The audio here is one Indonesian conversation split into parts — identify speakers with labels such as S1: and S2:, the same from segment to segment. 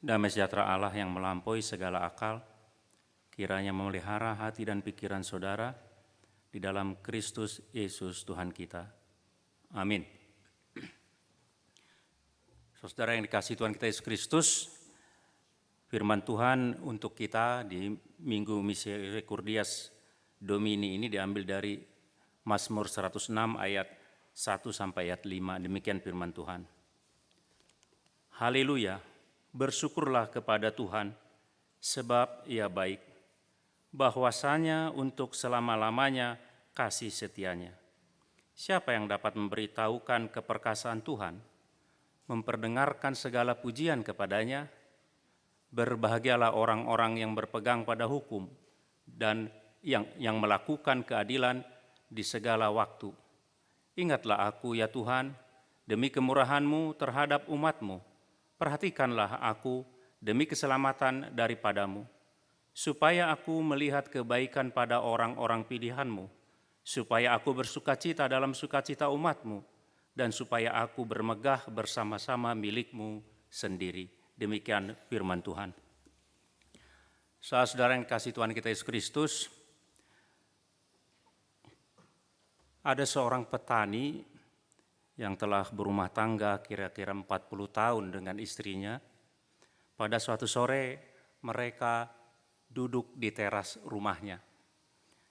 S1: Damai sejahtera Allah yang melampaui segala akal, kiranya memelihara hati dan pikiran saudara di dalam Kristus Yesus Tuhan kita. Amin. Saudara yang dikasihi Tuhan kita Yesus Kristus, firman Tuhan untuk kita di Minggu Misericordias Domini ini diambil dari Mazmur 106 ayat 1 sampai ayat 5. Demikian firman Tuhan. Haleluya, bersyukurlah kepada Tuhan sebab Ia baik, bahwasanya untuk selama-lamanya kasih setianya. Siapa yang dapat memberitahukan keperkasaan Tuhan, memperdengarkan segala pujian kepadanya? Berbahagialah orang-orang yang berpegang pada hukum dan yang melakukan keadilan di segala waktu. Ingatlah aku ya Tuhan, demi kemurahan-Mu terhadap umat-Mu. Perhatikanlah aku demi keselamatan daripadamu, supaya aku melihat kebaikan pada orang-orang pilihan-Mu, supaya aku bersukacita dalam sukacita umat-Mu, dan supaya aku bermegah bersama-sama milik-Mu sendiri. Demikian firman Tuhan. Saudara yang kasih Tuhan kita Yesus Kristus, ada seorang petani yang telah berumah tangga kira-kira 40 tahun dengan istrinya. Pada suatu sore mereka duduk di teras rumahnya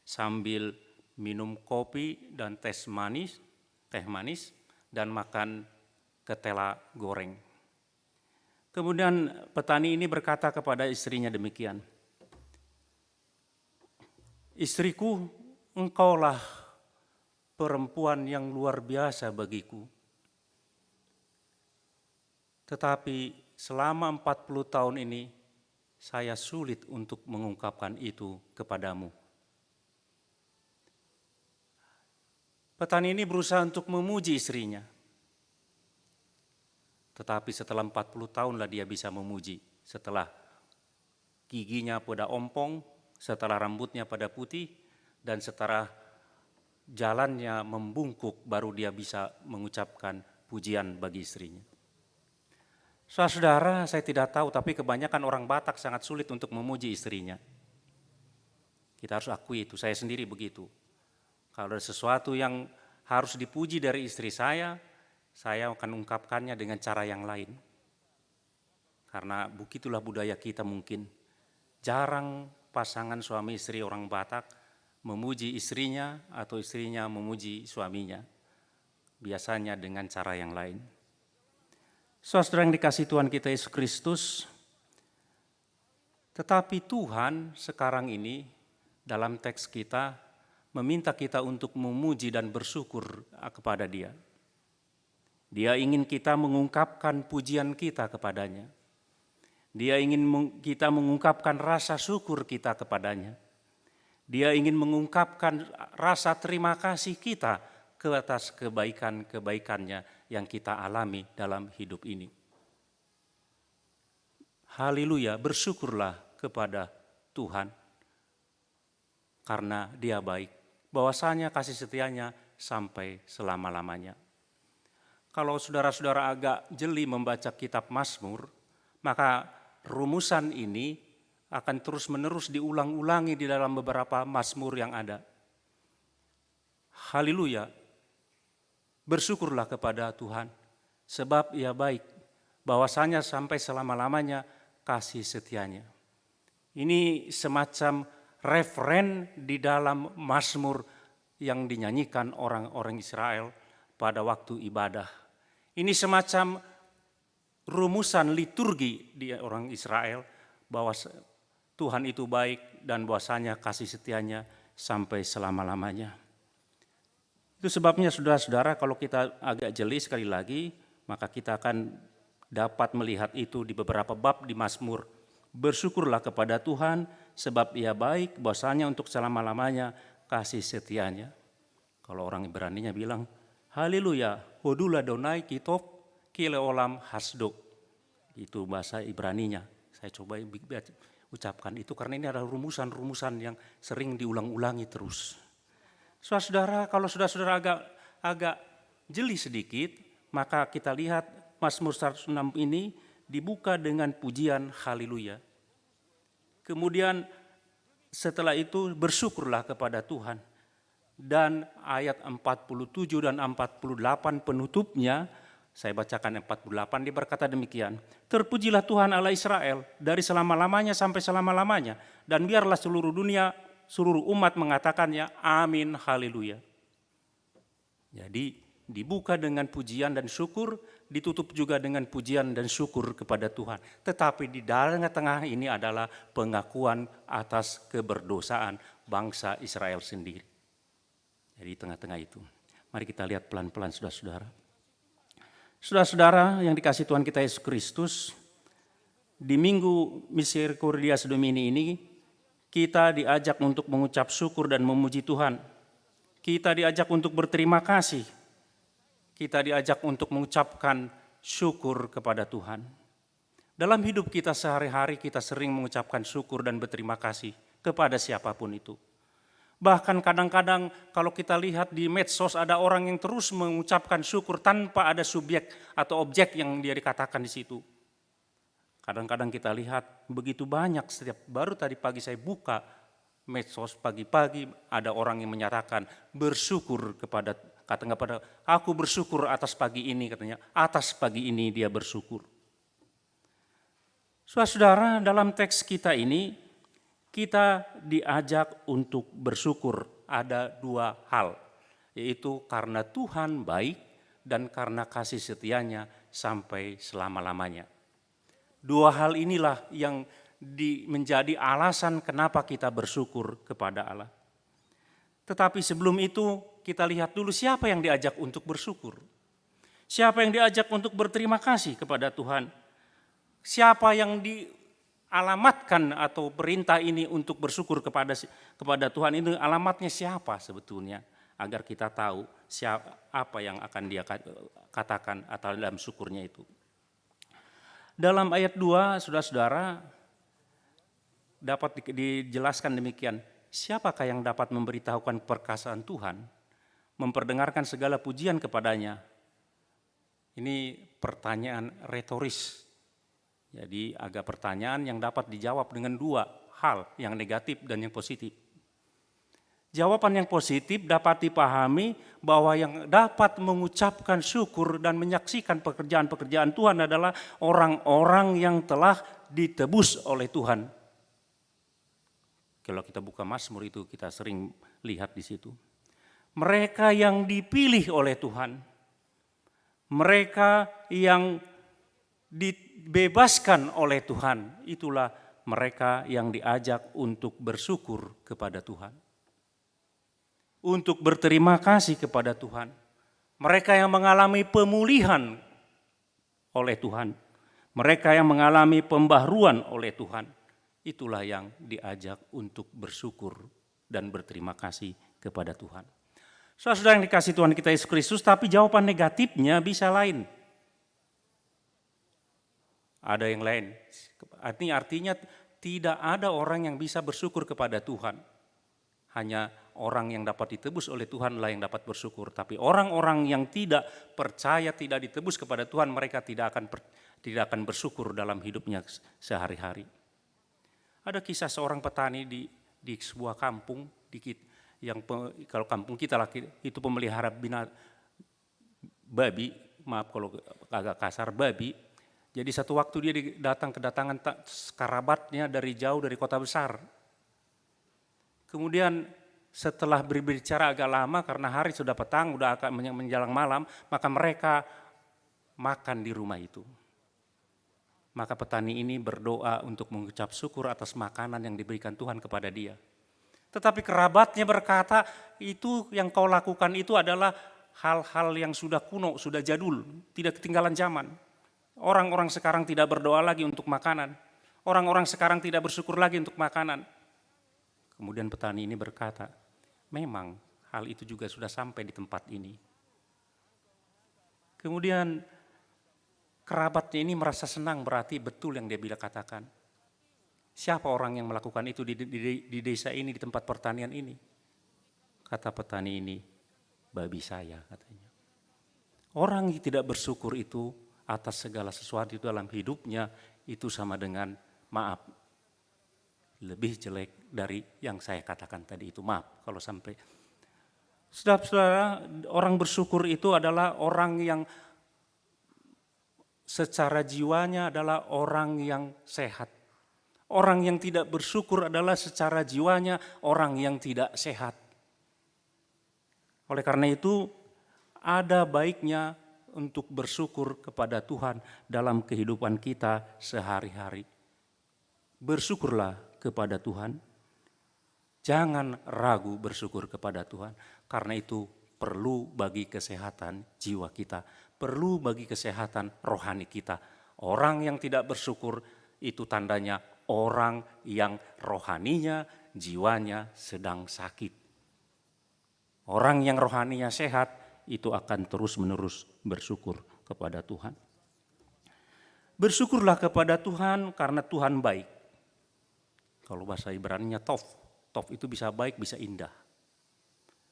S1: sambil minum kopi dan teh manis dan makan ketela goreng. Kemudian petani ini berkata kepada istrinya demikian, "Istriku, engkaulah perempuan yang luar biasa bagiku. Tetapi selama 40 tahun ini saya sulit untuk mengungkapkan itu kepadamu." Petani ini berusaha untuk memuji istrinya. Tetapi setelah 40 tahunlah dia bisa memuji. Setelah giginya pada ompong, setelah rambutnya pada putih, dan setelah jalannya membungkuk, baru dia bisa mengucapkan pujian bagi istrinya. Saudara, saya tidak tahu, tapi kebanyakan orang Batak sangat sulit untuk memuji istrinya. Kita harus akui itu, saya sendiri begitu. Kalau ada sesuatu yang harus dipuji dari istri saya akan ungkapkannya dengan cara yang lain. Karena begitulah budaya kita mungkin. Jarang pasangan suami istri orang Batak memuji istrinya atau istrinya memuji suaminya. Biasanya dengan cara yang lain. Saudara yang dikasihi Tuhan kita Yesus Kristus, tetapi Tuhan sekarang ini dalam teks kita meminta kita untuk memuji dan bersyukur kepada Dia. Dia ingin kita mengungkapkan pujian kita kepadanya. Dia ingin kita mengungkapkan rasa syukur kita kepadanya. Dia ingin mengungkapkan rasa terima kasih kita ke atas kebaikan-kebaikannya yang kita alami dalam hidup ini. Haleluya, bersyukurlah kepada Tuhan karena Dia baik, bahwasanya kasih setianya sampai selama-lamanya. Kalau saudara-saudara agak jeli membaca kitab Mazmur, maka rumusan ini akan terus-menerus diulang-ulangi di dalam beberapa Mazmur yang ada. Haleluya, bersyukurlah kepada Tuhan, sebab Ia baik, bahwasanya sampai selama-lamanya kasih setianya. Ini semacam referen di dalam Mazmur yang dinyanyikan orang-orang Israel pada waktu ibadah. Ini semacam rumusan liturgi di orang Israel bahwa Tuhan itu baik dan bahwasanya kasih setianya sampai selama-lamanya. Itu sebabnya saudara-saudara, kalau kita agak jeli sekali lagi, maka kita akan dapat melihat itu di beberapa bab di Mazmur. Bersyukurlah kepada Tuhan sebab Ia baik, bahwasanya untuk selama-lamanya kasih setianya. Kalau orang Ibraninya bilang, haleluya, hodula donai kitov kile olam hasdo. Itu bahasa Ibraninya. Saya coba ucapkan itu karena ini adalah rumusan-rumusan yang sering diulang-ulangi terus. Saudara, kalau saudara agak jeli sedikit, maka kita lihat Mazmur 106 ini dibuka dengan pujian haleluya. Kemudian setelah itu bersyukurlah kepada Tuhan. Dan ayat 47 dan 48 penutupnya, saya bacakan 48, dia berkata demikian. Terpujilah Tuhan Allah Israel dari selama-lamanya sampai selama-lamanya. Dan biarlah seluruh dunia, seluruh umat mengatakannya, amin, haleluya. Jadi dibuka dengan pujian dan syukur, ditutup juga dengan pujian dan syukur kepada Tuhan. Tetapi di dalam tengah ini adalah pengakuan atas keberdosaan bangsa Israel sendiri. Jadi tengah-tengah itu. Mari kita lihat pelan-pelan saudara-saudara. Saudara-saudara yang dikasihi Tuhan kita Yesus Kristus, di Minggu Misericordias Domini ini, kita diajak untuk mengucap syukur dan memuji Tuhan. Kita diajak untuk berterima kasih. Kita diajak untuk mengucapkan syukur kepada Tuhan. Dalam hidup kita sehari-hari kita sering mengucapkan syukur dan berterima kasih kepada siapapun itu. Bahkan kadang-kadang kalau kita lihat di medsos ada orang yang terus mengucapkan syukur tanpa ada subjek atau objek yang dia dikatakan di situ. Kadang-kadang kita lihat begitu banyak, setiap baru tadi pagi saya buka medsos pagi-pagi ada orang yang menyatakan bersyukur kepada, katanya pada aku bersyukur atas pagi ini, katanya atas pagi ini dia bersyukur. Saudara-saudara, dalam teks kita ini kita diajak untuk bersyukur ada dua hal, yaitu karena Tuhan baik dan karena kasih setianya sampai selama-lamanya. Dua hal inilah yang menjadi alasan kenapa kita bersyukur kepada Allah. Tetapi sebelum itu kita lihat dulu siapa yang diajak untuk bersyukur. Siapa yang diajak untuk berterima kasih kepada Tuhan. Siapa yang dialamatkan atau perintah ini untuk bersyukur kepada Tuhan, ini alamatnya siapa sebetulnya, agar kita tahu apa yang akan dia katakan atau dalam syukurnya itu. Dalam ayat 2, saudara-saudara, dapat dijelaskan demikian, siapakah yang dapat memberitahukan perkasaan Tuhan, memperdengarkan segala pujian kepadanya? Ini pertanyaan retoris. Jadi agak pertanyaan yang dapat dijawab dengan dua hal, yang negatif dan yang positif. Jawaban yang positif dapat dipahami bahwa yang dapat mengucapkan syukur dan menyaksikan pekerjaan-pekerjaan Tuhan adalah orang-orang yang telah ditebus oleh Tuhan. Kalau kita buka Mazmur itu kita sering lihat di situ. Mereka yang dipilih oleh Tuhan, mereka yang dibebaskan oleh Tuhan, itulah mereka yang diajak untuk bersyukur kepada Tuhan. Untuk berterima kasih kepada Tuhan. Mereka yang mengalami pemulihan oleh Tuhan. Mereka yang mengalami pembaharuan oleh Tuhan. Itulah yang diajak untuk bersyukur dan berterima kasih kepada Tuhan. Saudara yang dikasihi Tuhan kita Yesus Kristus, tapi jawaban negatifnya bisa lain. Ada yang lain. Artinya tidak ada orang yang bisa bersyukur kepada Tuhan. Hanya orang yang dapat ditebus oleh Tuhan lah yang dapat bersyukur. Tapi orang-orang yang tidak percaya, tidak ditebus kepada Tuhan, mereka tidak akan bersyukur dalam hidupnya sehari-hari. Ada kisah seorang petani di sebuah kampung, yang kalau kampung kita lah itu pemelihara babi, maaf kalau agak kasar, babi. Jadi satu waktu dia kedatangan kerabatnya dari jauh dari kota besar. Kemudian setelah berbicara agak lama karena hari sudah petang, sudah akan menjelang malam, maka mereka makan di rumah itu. Maka petani ini berdoa untuk mengucap syukur atas makanan yang diberikan Tuhan kepada dia. Tetapi kerabatnya berkata, itu yang kau lakukan itu adalah hal-hal yang sudah kuno, sudah jadul, tidak ketinggalan zaman. Orang-orang sekarang tidak berdoa lagi untuk makanan. Orang-orang sekarang tidak bersyukur lagi untuk makanan. Kemudian petani ini berkata, memang hal itu juga sudah sampai di tempat ini. Kemudian kerabatnya ini merasa senang, berarti betul yang dia bilang katakan. Siapa orang yang melakukan itu di desa ini, di tempat pertanian ini? Kata petani ini, babi saya katanya. Orang yang tidak bersyukur itu atas segala sesuatu itu dalam hidupnya itu sama dengan maaf. Lebih jelek dari yang saya katakan tadi itu, maaf kalau sampai. Saudara-saudara, orang bersyukur itu adalah orang yang secara jiwanya adalah orang yang sehat. Orang yang tidak bersyukur adalah secara jiwanya orang yang tidak sehat. Oleh karena itu, ada baiknya untuk bersyukur kepada Tuhan dalam kehidupan kita sehari-hari. Bersyukurlah kepada Tuhan. Jangan ragu bersyukur kepada Tuhan. Karena itu perlu bagi kesehatan jiwa kita. Perlu bagi kesehatan rohani kita. Orang yang tidak bersyukur itu tandanya orang yang rohaninya, jiwanya sedang sakit. Orang yang rohaninya sehat itu akan terus-menerus bersyukur kepada Tuhan. Bersyukurlah kepada Tuhan karena Tuhan baik. Kalau bahasa Ibraninya tov itu bisa baik, bisa indah.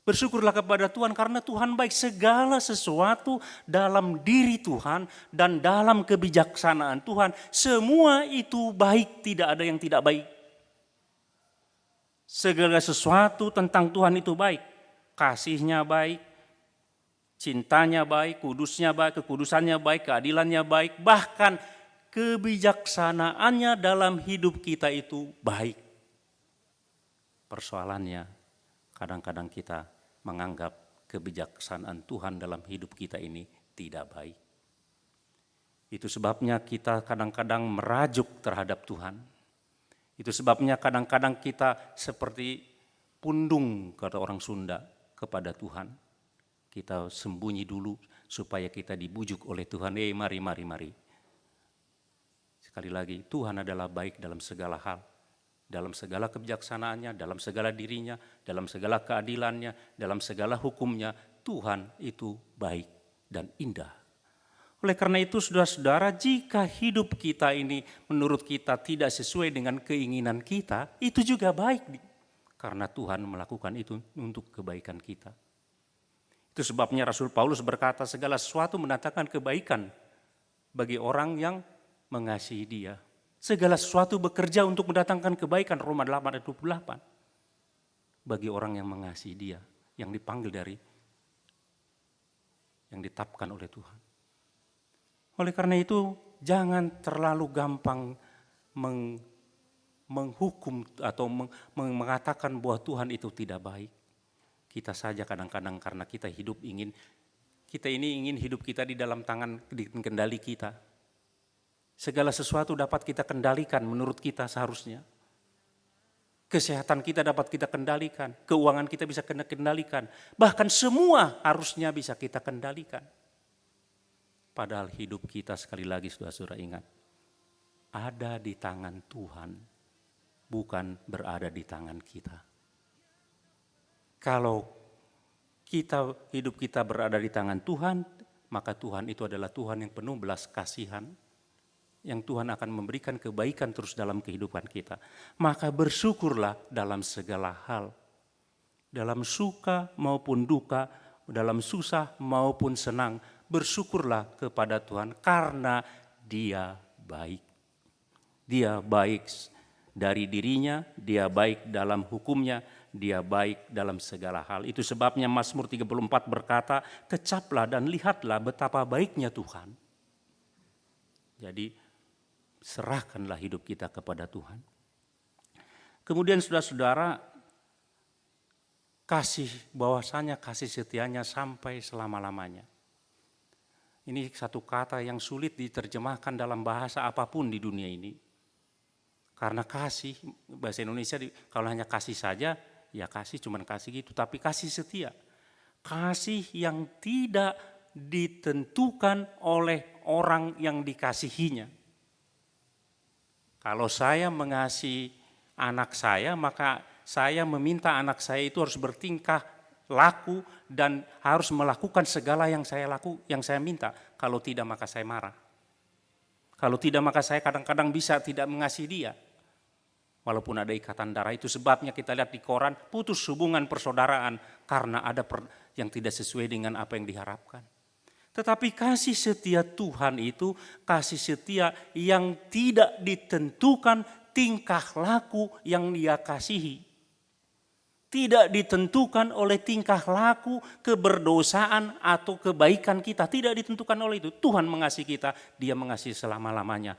S1: Bersyukurlah kepada Tuhan karena Tuhan baik. Segala sesuatu dalam diri Tuhan dan dalam kebijaksanaan Tuhan, semua itu baik, tidak ada yang tidak baik. Segala sesuatu tentang Tuhan itu baik. Kasihnya baik, cintanya baik, kudusnya baik, kekudusannya baik, keadilannya baik. Bahkan kebijaksanaannya dalam hidup kita itu baik. Persoalannya kadang-kadang kita menganggap kebijaksanaan Tuhan dalam hidup kita ini tidak baik. Itu sebabnya kita kadang-kadang merajuk terhadap Tuhan. Itu sebabnya kadang-kadang kita seperti pundung, kata orang Sunda, kepada Tuhan. Kita sembunyi dulu supaya kita dibujuk oleh Tuhan. Mari. Sekali lagi, Tuhan adalah baik dalam segala hal. Dalam segala kebijaksanaannya, dalam segala dirinya, dalam segala keadilannya, dalam segala hukumnya, Tuhan itu baik dan indah. Oleh karena itu saudara-saudara, jika hidup kita ini menurut kita tidak sesuai dengan keinginan kita, itu juga baik. Karena Tuhan melakukan itu untuk kebaikan kita. Itu sebabnya Rasul Paulus berkata segala sesuatu mendatangkan kebaikan bagi orang yang mengasihi Dia. Segala sesuatu bekerja untuk mendatangkan kebaikan, Roma 8 ayat 28. Bagi orang yang mengasihi Dia, yang dipanggil dari, yang ditetapkan oleh Tuhan. Oleh karena itu, jangan terlalu gampang menghukum atau mengatakan bahwa Tuhan itu tidak baik. Kita saja kadang-kadang karena kita ingin hidup kita di dalam tangan, di kendali kita. Segala sesuatu dapat kita kendalikan menurut kita seharusnya. Kesehatan kita dapat kita kendalikan, keuangan kita bisa kita kendalikan. Bahkan semua harusnya bisa kita kendalikan. Padahal hidup kita sekali lagi saudara-saudara ingat, ada di tangan Tuhan, bukan berada di tangan kita. Kalau hidup kita berada di tangan Tuhan, maka Tuhan itu adalah Tuhan yang penuh belas kasihan, yang Tuhan akan memberikan kebaikan terus dalam kehidupan kita. Maka bersyukurlah dalam segala hal. Dalam suka maupun duka, dalam susah maupun senang. Bersyukurlah kepada Tuhan karena Dia baik. Dia baik dari dirinya, Dia baik dalam hukumnya, Dia baik dalam segala hal. Itu sebabnya Mazmur 34 berkata, kecaplah dan lihatlah betapa baiknya Tuhan. Jadi serahkanlah hidup kita kepada Tuhan. Kemudian saudara-saudara, bahwasanya kasih setianya sampai selama-lamanya. Ini satu kata yang sulit diterjemahkan dalam bahasa apapun di dunia ini. Karena kasih, bahasa Indonesia kalau hanya kasih saja, ya kasih cuman kasih gitu. Tapi kasih setia. Kasih yang tidak ditentukan oleh orang yang dikasihinya. Kalau saya mengasihi anak saya, maka saya meminta anak saya itu harus bertingkah laku dan harus melakukan segala yang saya minta. Kalau tidak maka saya marah. Kalau tidak maka saya kadang-kadang bisa tidak mengasihi dia. Walaupun ada ikatan darah, itu sebabnya kita lihat di koran putus hubungan persaudaraan karena ada yang tidak sesuai dengan apa yang diharapkan. Tetapi kasih setia Tuhan itu kasih setia yang tidak ditentukan tingkah laku yang Dia kasihi. Tidak ditentukan oleh tingkah laku, keberdosaan atau kebaikan kita. Tidak ditentukan oleh itu. Tuhan mengasihi kita, Dia mengasihi selama-lamanya.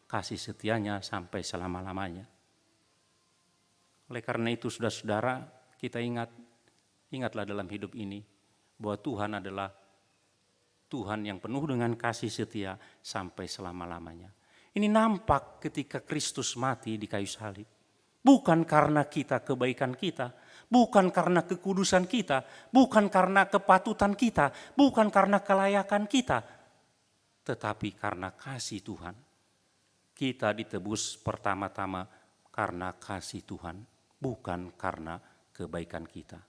S1: Kasih setianya sampai selama-lamanya. Oleh karena itu saudara-saudara, kita ingatlah dalam hidup ini bahwa Tuhan adalah Tuhan yang penuh dengan kasih setia sampai selama-lamanya. Ini nampak ketika Kristus mati di kayu salib. Bukan karena kita kebaikan kita, bukan karena kekudusan kita, bukan karena kepatutan kita, bukan karena kelayakan kita, tetapi karena kasih Tuhan. Kita ditebus pertama-tama karena kasih Tuhan, bukan karena kebaikan kita.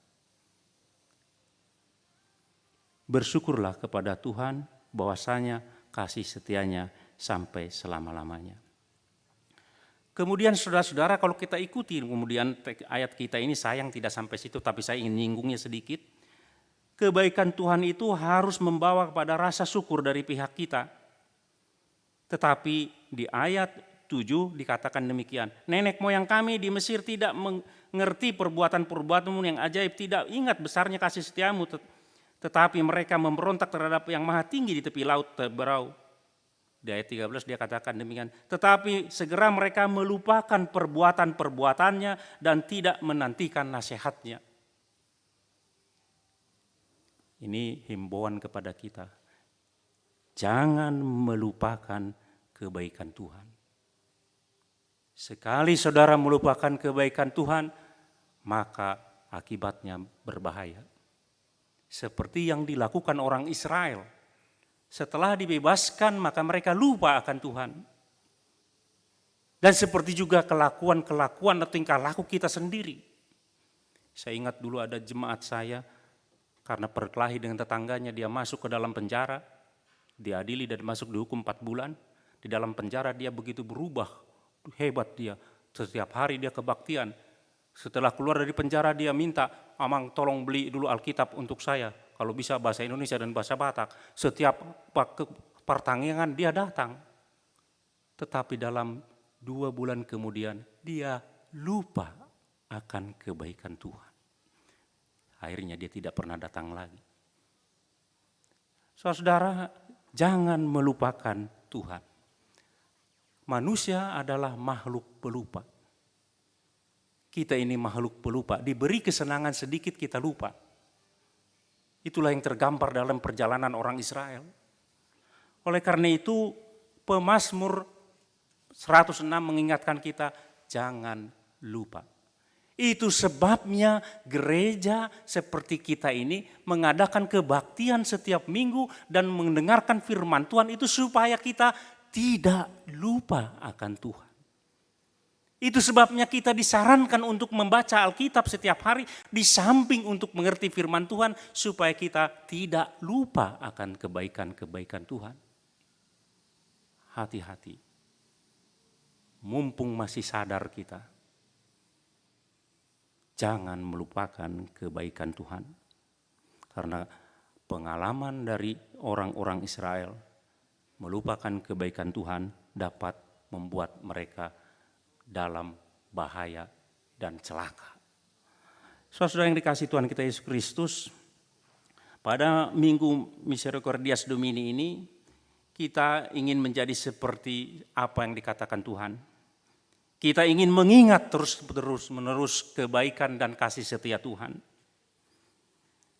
S1: Bersyukurlah kepada Tuhan bahwasanya kasih setianya sampai selama-lamanya. Kemudian saudara-saudara, kalau kita ikuti kemudian ayat kita ini, sayang tidak sampai situ tapi saya ingin nyinggungnya sedikit. Kebaikan Tuhan itu harus membawa kepada rasa syukur dari pihak kita. Tetapi di ayat 7 dikatakan demikian. Nenek moyang kami di Mesir tidak mengerti perbuatan-perbuatanmu yang ajaib, tidak ingat besarnya kasih setiamu, tetapi mereka memberontak terhadap yang maha tinggi di tepi laut Teberau. Di ayat 13 dia katakan demikian. Tetapi segera mereka melupakan perbuatan-perbuatannya dan tidak menantikan nasihatnya. Ini himbauan kepada kita. Jangan melupakan kebaikan Tuhan. Sekali saudara melupakan kebaikan Tuhan, maka akibatnya berbahaya. Seperti yang dilakukan orang Israel. Setelah dibebaskan maka mereka lupa akan Tuhan. Dan seperti juga kelakuan-kelakuan atau tingkah laku kita sendiri. Saya ingat dulu ada jemaat saya karena berkelahi dengan tetangganya, dia masuk ke dalam penjara, diadili dan masuk dihukum 4 bulan. Di dalam penjara dia begitu berubah, hebat dia. Setiap hari dia kebaktian. Setelah keluar dari penjara dia minta, Amang tolong beli dulu Alkitab untuk saya. Kalau bisa bahasa Indonesia dan bahasa Batak. Setiap pertandingan dia datang. Tetapi dalam 2 bulan kemudian dia lupa akan kebaikan Tuhan. Akhirnya dia tidak pernah datang lagi. Saudara, jangan melupakan Tuhan. Manusia adalah makhluk pelupa. Kita ini makhluk pelupa, diberi kesenangan sedikit kita lupa. Itulah yang tergambar dalam perjalanan orang Israel. Oleh karena itu Pemazmur 106 mengingatkan kita jangan lupa. Itu sebabnya gereja seperti kita ini mengadakan kebaktian setiap minggu dan mendengarkan firman Tuhan itu supaya kita tidak lupa akan Tuhan. Itu sebabnya kita disarankan untuk membaca Alkitab setiap hari di samping untuk mengerti firman Tuhan supaya kita tidak lupa akan kebaikan-kebaikan Tuhan. Hati-hati. Mumpung masih sadar kita. Jangan melupakan kebaikan Tuhan. Karena pengalaman dari orang-orang Israel melupakan kebaikan Tuhan dapat membuat mereka dalam bahaya dan celaka. Saudara yang dikasihi Tuhan kita Yesus Kristus, pada Minggu Misericordias Domini ini kita ingin menjadi seperti apa yang dikatakan Tuhan. Kita ingin mengingat terus-menerus kebaikan dan kasih setia Tuhan.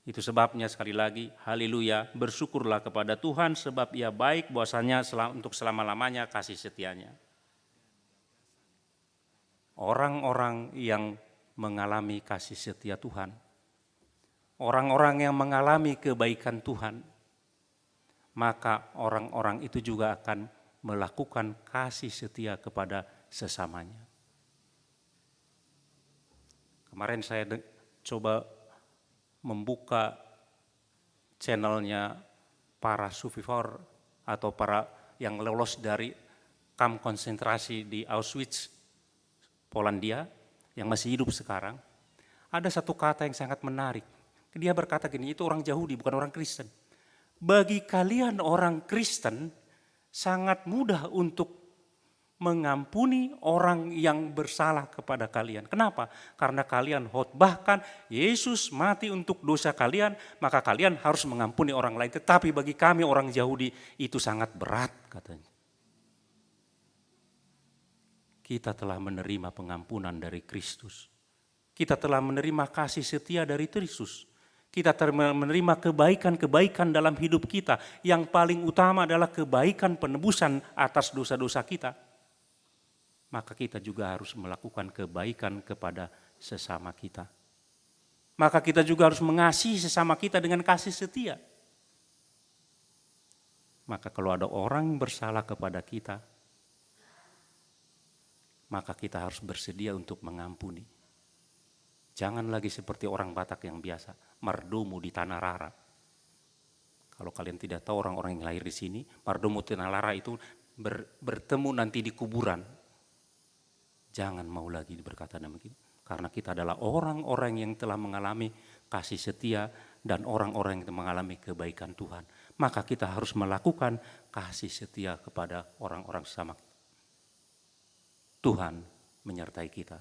S1: Itu sebabnya sekali lagi, haleluya, bersyukurlah kepada Tuhan sebab Ia baik, bahwasanya untuk selama-lamanya kasih setianya. Orang-orang yang mengalami kasih setia Tuhan, orang-orang yang mengalami kebaikan Tuhan, maka orang-orang itu juga akan melakukan kasih setia kepada sesamanya. Kemarin saya coba membuka channelnya para Sufifor atau para yang lolos dari kamp konsentrasi di Auschwitz, Polandia, yang masih hidup sekarang. Ada satu kata yang sangat menarik. Dia berkata gini, itu orang Yahudi bukan orang Kristen. Bagi kalian orang Kristen sangat mudah untuk mengampuni orang yang bersalah kepada kalian. Kenapa? Karena kalian khotbahkan Yesus mati untuk dosa kalian, maka kalian harus mengampuni orang lain. Tetapi bagi kami orang Yahudi itu sangat berat katanya. Kita telah menerima pengampunan dari Kristus. Kita telah menerima kasih setia dari Kristus. Kita telah menerima kebaikan-kebaikan dalam hidup kita. Yang paling utama adalah kebaikan penebusan atas dosa-dosa kita. Maka kita juga harus melakukan kebaikan kepada sesama kita. Maka kita juga harus mengasihi sesama kita dengan kasih setia. Maka kalau ada orang yang bersalah kepada kita, maka kita harus bersedia untuk mengampuni. Jangan lagi seperti orang Batak yang biasa, mardomu di tanah rara. Kalau kalian tidak tahu orang-orang yang lahir di sini, mardomu di tanah rara itu bertemu nanti di kuburan. Jangan mau lagi berkata demikian. Karena kita adalah orang-orang yang telah mengalami kasih setia dan orang-orang yang telah mengalami kebaikan Tuhan. Maka kita harus melakukan kasih setia kepada orang-orang sesama. Tuhan menyertai kita.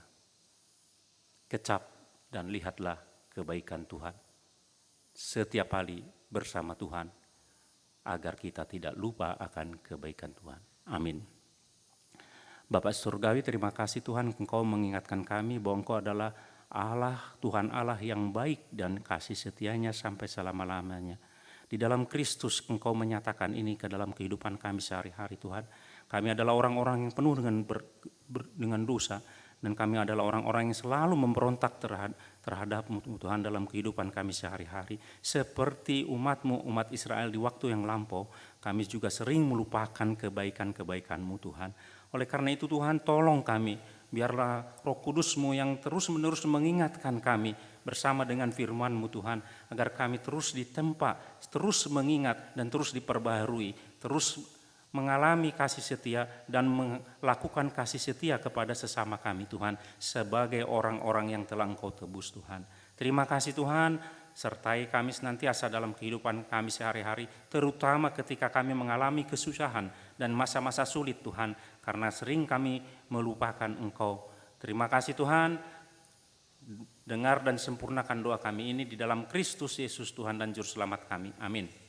S1: Kecap dan lihatlah kebaikan Tuhan. Setiap hari bersama Tuhan agar kita tidak lupa akan kebaikan Tuhan. Amin. Bapak Surgawi, terima kasih Tuhan Engkau mengingatkan kami bahwa Engkau adalah Allah, Tuhan Allah yang baik dan kasih setianya sampai selama-lamanya. Di dalam Kristus Engkau menyatakan ini ke dalam kehidupan kami sehari-hari Tuhan. Kami adalah orang-orang yang penuh dengan dosa dan kami adalah orang-orang yang selalu memberontak terhadap Tuhan dalam kehidupan kami sehari-hari. Seperti umat-Mu, umat Israel di waktu yang lampau, kami juga sering melupakan kebaikan-kebaikan-Mu Tuhan. Oleh karena itu Tuhan tolong kami, biarlah Roh Kudus-Mu yang terus-menerus mengingatkan kami bersama dengan firman-Mu Tuhan, agar kami terus ditempa, terus mengingat dan terus diperbaharui, terus mengalami kasih setia dan melakukan kasih setia kepada sesama kami Tuhan, sebagai orang-orang yang telah Engkau tebus Tuhan. Terima kasih Tuhan, sertai kami senantiasa dalam kehidupan kami sehari-hari, terutama ketika kami mengalami kesusahan dan masa-masa sulit Tuhan, karena sering kami melupakan Engkau. Terima kasih Tuhan, dengar dan sempurnakan doa kami ini di dalam Kristus Yesus Tuhan dan Juru Selamat kami. Amin.